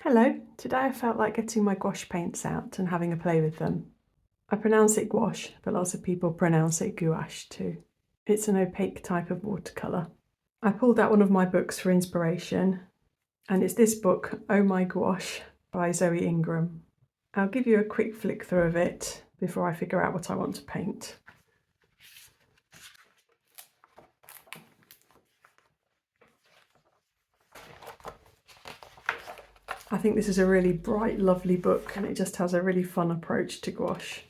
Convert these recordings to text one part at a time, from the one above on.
Hello, today I felt like getting my gouache paints out and having a play with them. I pronounce it gouache, but lots of people pronounce it gouache too. It's an opaque type of watercolour. I pulled out one of my books for inspiration, and it's this book, Oh My Gouache by Zoë Ingram. I'll give you a quick flick through of it before I figure out what I want to paint. I think this is a really bright, lovely book, and it just has a really fun approach to gouache.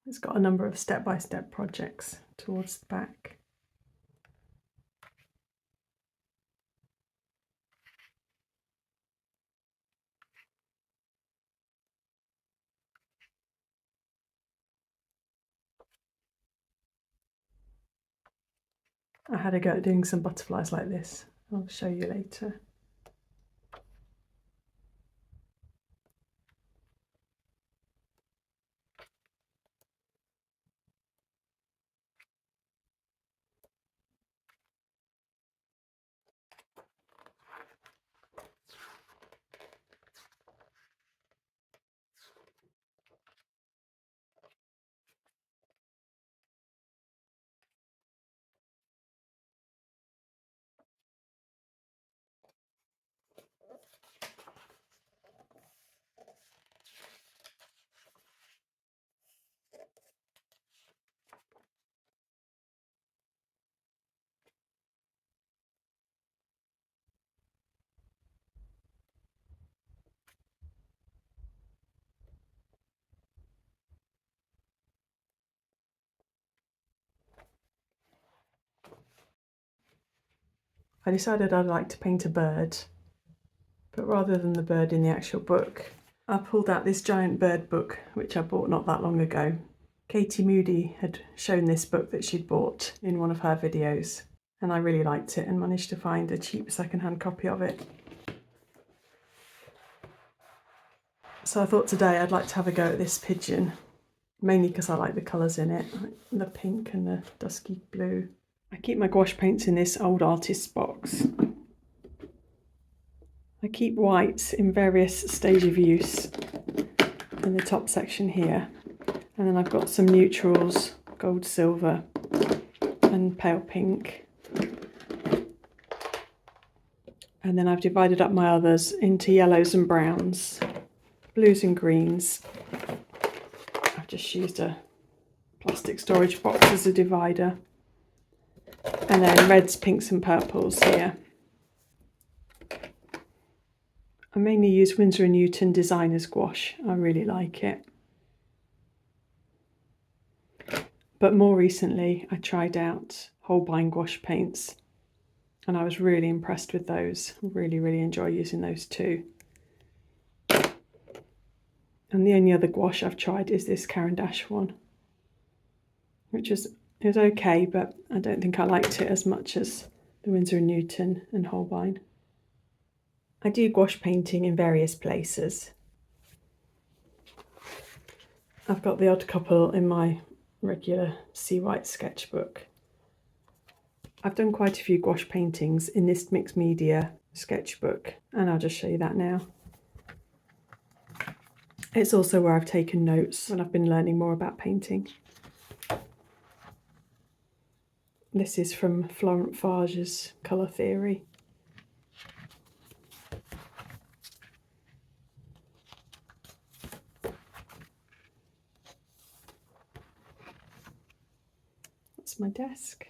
It's got a number of step-by-step projects towards the back. I had a go at doing some butterflies like this. I'll show you later. I decided I'd like to paint a bird, but rather than the bird in the actual book, I pulled out this giant bird book, which I bought not that long ago. Katie Moody had shown this book that she'd bought in one of her videos, and I really liked it and managed to find a cheap second-hand copy of it. So I thought today I'd like to have a go at this pigeon, mainly because I like the colours in it, like the pink and the dusky blue. I keep my gouache paints in this old artist's box. I keep whites in various stage of use in the top section here, and then I've got some neutrals, gold, silver and pale pink, and then I've divided up my others into yellows and browns, blues and greens. I've just used a plastic storage box as a divider, and then reds, pinks and purples here. I mainly use Winsor & Newton Designer's Gouache. I really like it. But more recently I tried out Holbein gouache paints and I was really impressed with those. Really enjoy using those too. And the only other gouache I've tried is this Caran d'Ache one, which is okay, but I don't think I liked it as much as the Winsor & Newton and Holbein. I do gouache painting in various places. I've got the odd couple in my regular Seawhites sketchbook. I've done quite a few gouache paintings in this mixed media sketchbook, and I'll just show you that now. It's also where I've taken notes when I've been learning more about painting. This is from Florent Fage's Colour Theory. That's my desk.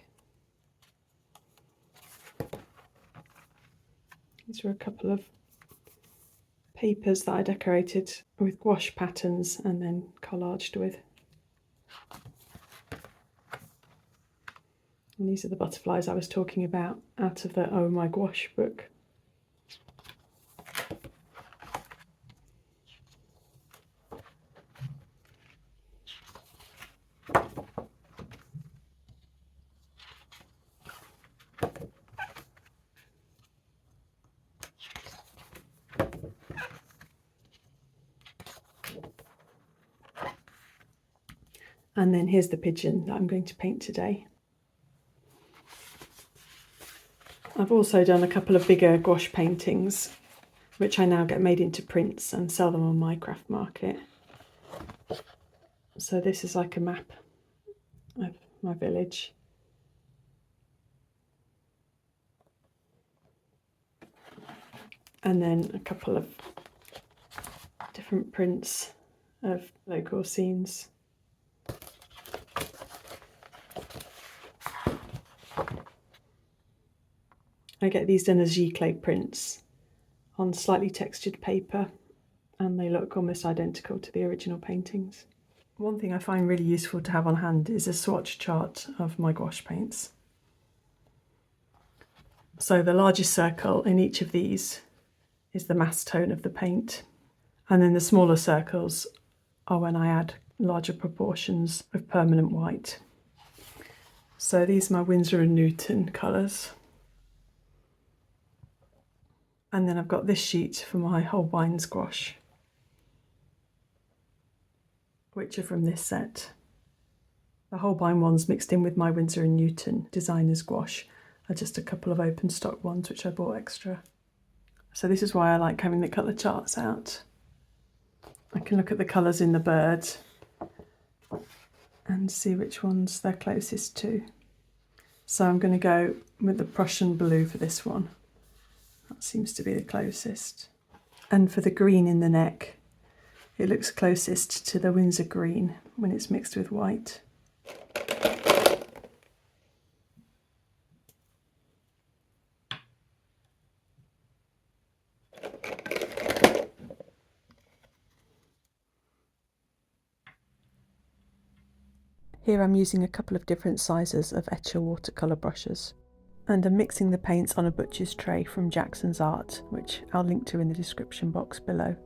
These are a couple of papers that I decorated with gouache patterns and then collaged with. And these are the butterflies I was talking about out of the Oh My Gouache book. And then here's the pigeon that I'm going to paint today. I've also done a couple of bigger gouache paintings, which I now get made into prints and sell them on my craft market. So this is like a map of my village. And then a couple of different prints of local scenes. I get these done as giclée prints on slightly textured paper, and they look almost identical to the original paintings. One thing I find really useful to have on hand is a swatch chart of my gouache paints. So the largest circle in each of these is the mass tone of the paint, and then the smaller circles are when I add larger proportions of permanent white. So these are my Winsor and Newton colours. And then I've got this sheet for my Holbein's gouache, which are from this set. The Holbein ones mixed in with my Winsor and Newton designer's gouache are just a couple of open stock ones which I bought extra. So this is why I like having the colour charts out. I can look at the colours in the bird and see which ones they're closest to. So I'm going to go with the Prussian blue for this one. That seems to be the closest. And for the green in the neck, it looks closest to the Winsor green when it's mixed with white. Here I'm using a couple of different sizes of Etchr watercolour brushes, and I'm mixing the paints on a butcher's tray from Jackson's Art, which I'll link to in the description box below.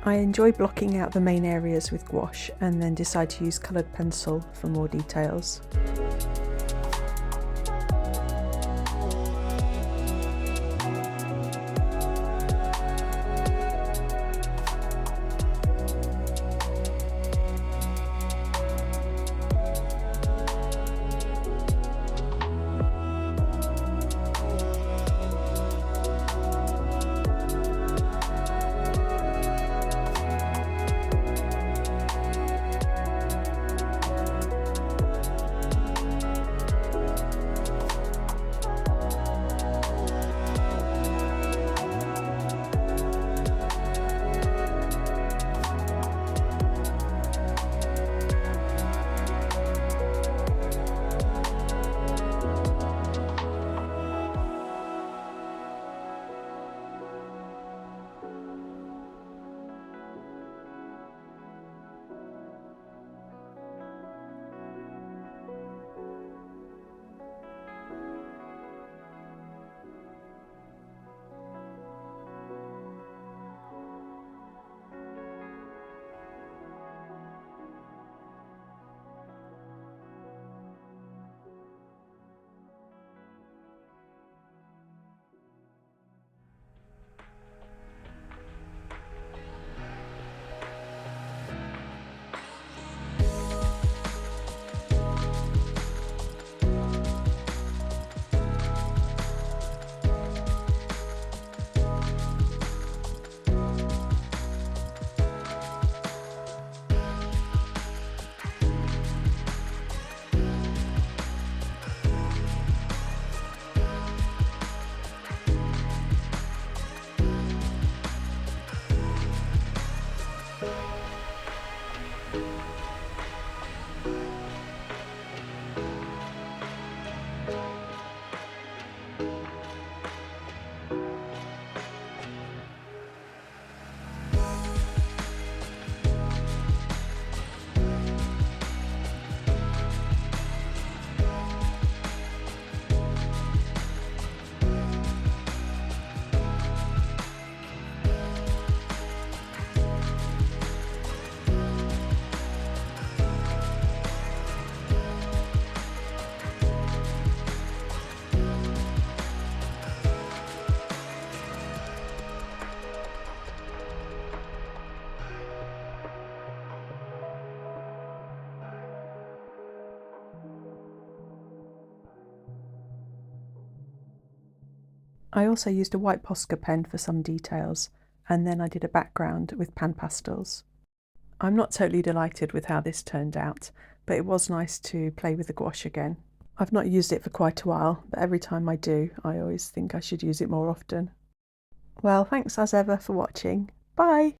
I enjoy blocking out the main areas with gouache and then decide to use coloured pencil for more details. I also used a white Posca pen for some details, and then I did a background with pan pastels. I'm not totally delighted with how this turned out, but it was nice to play with the gouache again. I've not used it for quite a while, but every time I do, I always think I should use it more often. Well, thanks as ever for watching. Bye!